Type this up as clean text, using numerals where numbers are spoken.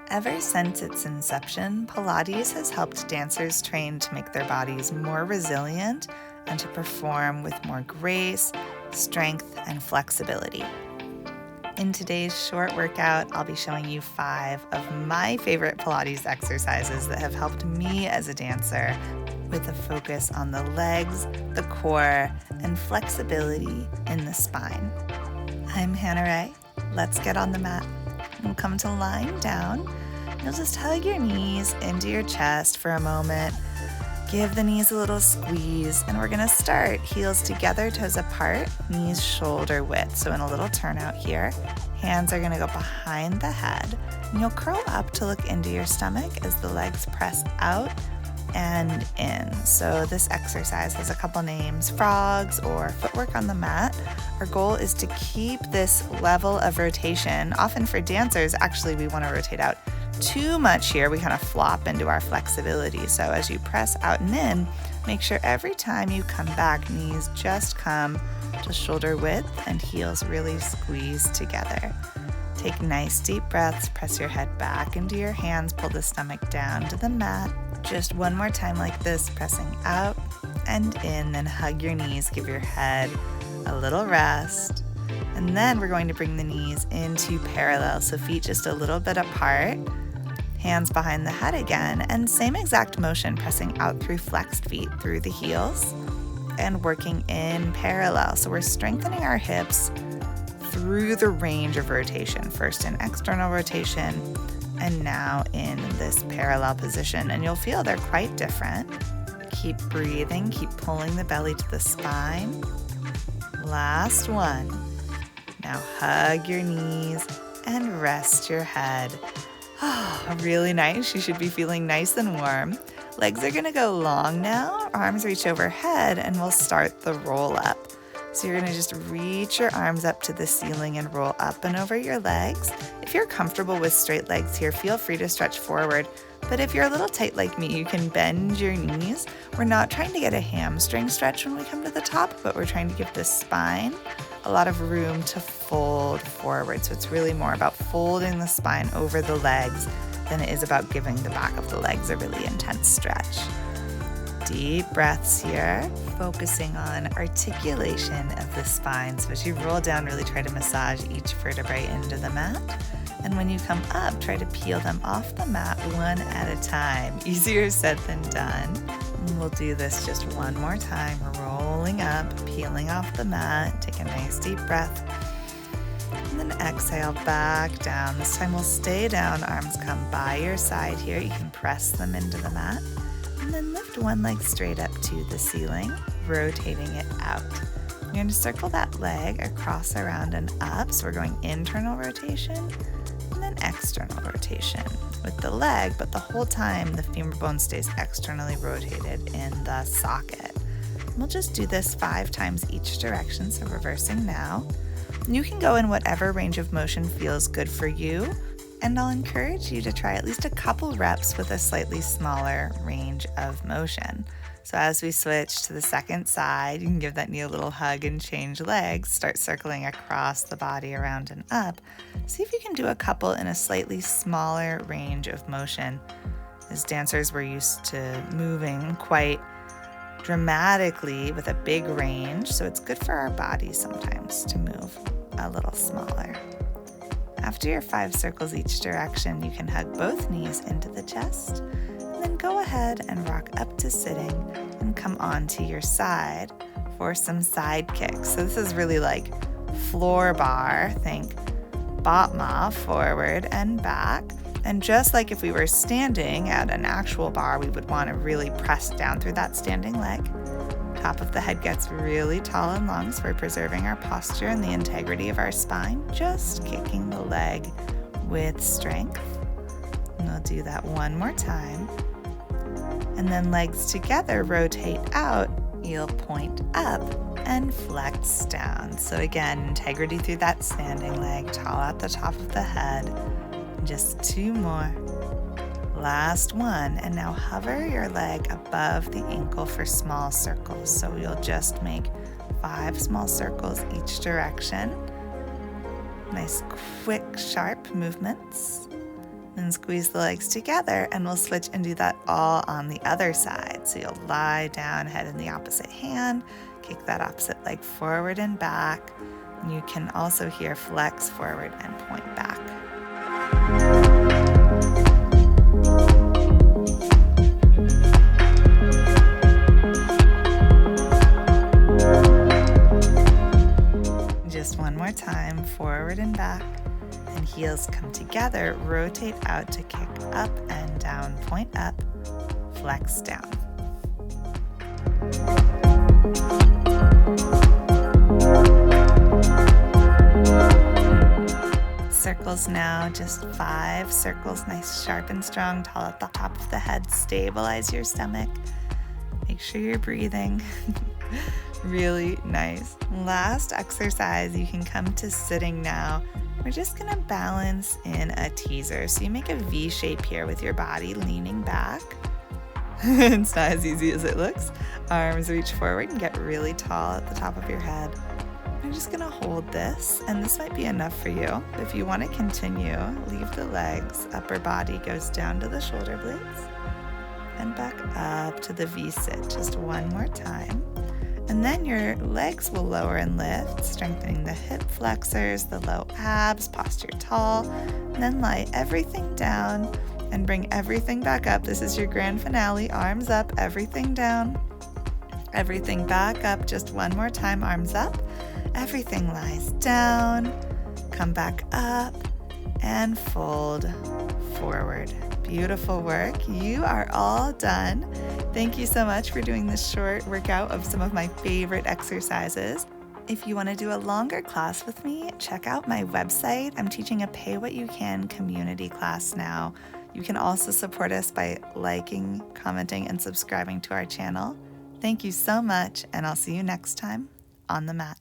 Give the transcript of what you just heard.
Ever since its inception, Pilates has helped dancers train to make their bodies more resilient and to perform with more grace, strength, and flexibility. In today's short workout, I'll be showing you 5 of my favorite Pilates exercises that have helped me as a dancer, with a focus on the legs, the core, and flexibility in the spine. I'm Hannah Ray. Let's get on the mat. We'll come to lying down. You'll just hug your knees into your chest for a moment. Give the knees a little squeeze, and we're gonna start heels together, toes apart, knees shoulder width. So in a little turnout here, hands are gonna go behind the head, and you'll curl up to look into your stomach as the legs press out and in. So this exercise has a couple names: frogs or footwork on the mat. Our goal is to keep this level of rotation. Often for dancers, actually, we want to rotate out too much here. We kind of flop into our flexibility. So as you press out and in, make sure every time you come back, knees just come to shoulder width and heels really squeeze together. Take nice deep breaths, press your head back into your hands, pull the stomach down to the mat. Just one more time like this, pressing out and in, then hug your knees, give your head a little rest. And then we're going to bring the knees into parallel, so feet just a little bit apart, hands behind the head again, and same exact motion, pressing out through flexed feet through the heels and working in parallel. So we're strengthening our hips through the range of rotation, first in external rotation and now in this parallel position, and you'll feel they're quite different. Keep breathing, keep pulling the belly to the spine. Last one. Now hug your knees and rest your head. Oh, really nice. You should be feeling nice and warm. Legs are gonna go long now. Arms reach overhead, and we'll start the roll up. So you're gonna just reach your arms up to the ceiling and roll up and over your legs. If you're comfortable with straight legs here, feel free to stretch forward. But if you're a little tight like me, you can bend your knees. We're not trying to get a hamstring stretch when we come to the top, but we're trying to give the spine a lot of room to fold forward. So it's really more about folding the spine over the legs than it is about giving the back of the legs a really intense stretch. Deep breaths here, focusing on articulation of the spine. So as you roll down, really try to massage each vertebrae into the mat. And when you come up, try to peel them off the mat one at a time. Easier said than done. And we'll do this just one more time. Rolling up, peeling off the mat. Take a nice deep breath. And then exhale back down. This time we'll stay down. Arms come by your side here. You can press them into the mat. And then lift one leg straight up to the ceiling, rotating it out. You're going to circle that leg across, around, and up. So we're going internal rotation and then external rotation with the leg, but the whole time the femur bone stays externally rotated in the socket. We'll just do this 5 times each direction, so reversing now. You can go in whatever range of motion feels good for you, and I'll encourage you to try at least a couple reps with a slightly smaller range of motion. So as we switch to the second side, you can give that knee a little hug and change legs. Start circling across the body, around and up. See if you can do a couple in a slightly smaller range of motion. As dancers, we're used to moving quite dramatically with a big range, so it's good for our bodies sometimes to move a little smaller. After your 5 circles each direction, you can hug both knees into the chest, and then go ahead and rock up to sitting and come onto your side for some side kicks. So this is really like floor bar, think Batma, forward and back. And just like if we were standing at an actual bar, we would want to really press down through that standing leg. Top of the head gets really tall and long, so we're preserving our posture and the integrity of our spine, just kicking the leg with strength. And we'll do that one more time. And then legs together, rotate out, heel point up, and flex down. So again, integrity through that standing leg, tall at the top of the head. Just 2 more. Last one, and now hover your leg above the ankle for small circles. So you'll just make 5 small circles each direction. Nice, quick, sharp movements. Then squeeze the legs together, and we'll switch and do that all on the other side. So you'll lie down, head in the opposite hand, kick that opposite leg forward and back. And you can also here flex forward and point back. Just one more time, forward and back. And heels come together, rotate out to kick up and down, point up, flex down. Circles now, just 5 circles, nice, sharp and strong, tall at the top of the head. Stabilize your stomach. Make sure you're breathing. Really nice. Last exercise, you can come to sitting now. We're just gonna balance in a teaser. So you make a V shape here with your body leaning back. It's not as easy as it looks. Arms reach forward and get really tall at the top of your head. I'm just gonna hold this, and this might be enough for you. If you wanna continue, leave the legs, upper body goes down to the shoulder blades, and back up to the V sit, just one more time. And then your legs will lower and lift, strengthening the hip flexors, the low abs, posture tall. And then lie everything down and bring everything back up. This is your grand finale. Arms up, everything down, everything back up. Just one more time, arms up. Everything lies down. Come back up and fold forward. Beautiful work. You are all done. Thank you so much for doing this short workout of some of my favorite exercises. If you want to do a longer class with me, check out my website. I'm teaching a Pay What You Can community class now. You can also support us by liking, commenting, and subscribing to our channel. Thank you so much, and I'll see you next time on the mat.